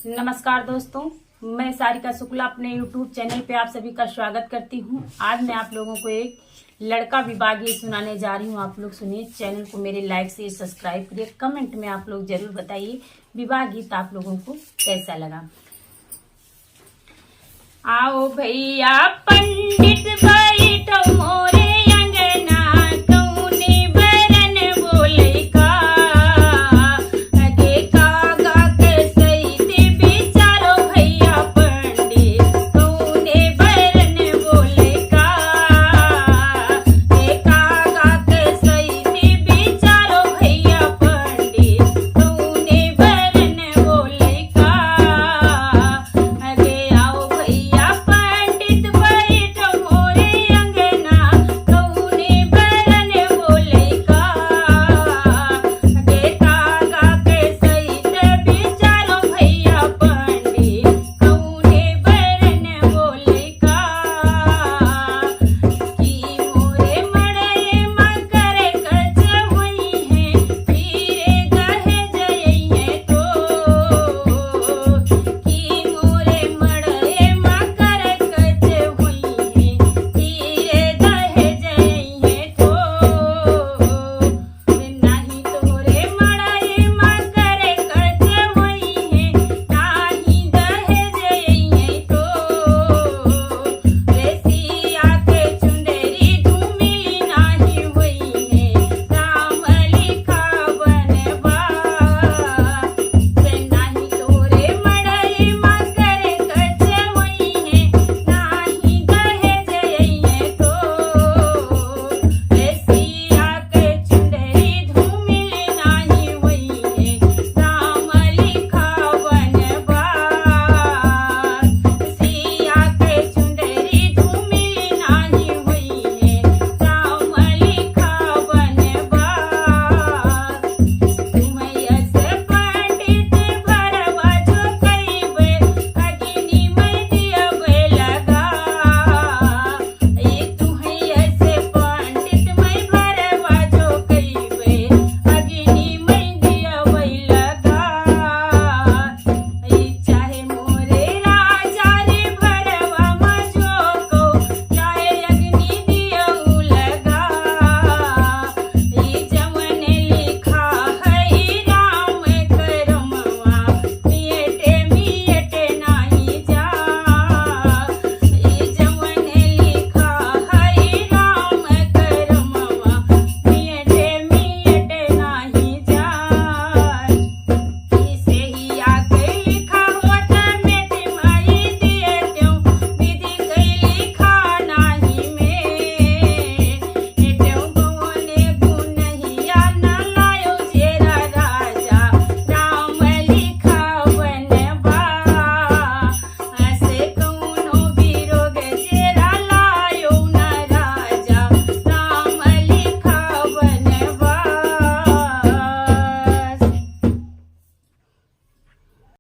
नमस्कार दोस्तों, मैं सारिका शुक्ला अपने YouTube चैनल पे आप सभी का स्वागत करती हूँ। आज मैं आप लोगों को एक लड़का विवाह गीत सुनाने जा रही हूँ। आप लोग सुनिए। चैनल को मेरे लाइक से सब्सक्राइब करिए। कमेंट में आप लोग जरूर बताइए विवाह गीत आप लोगों को कैसा लगा। आओ भैया पंडित बैठो मोरे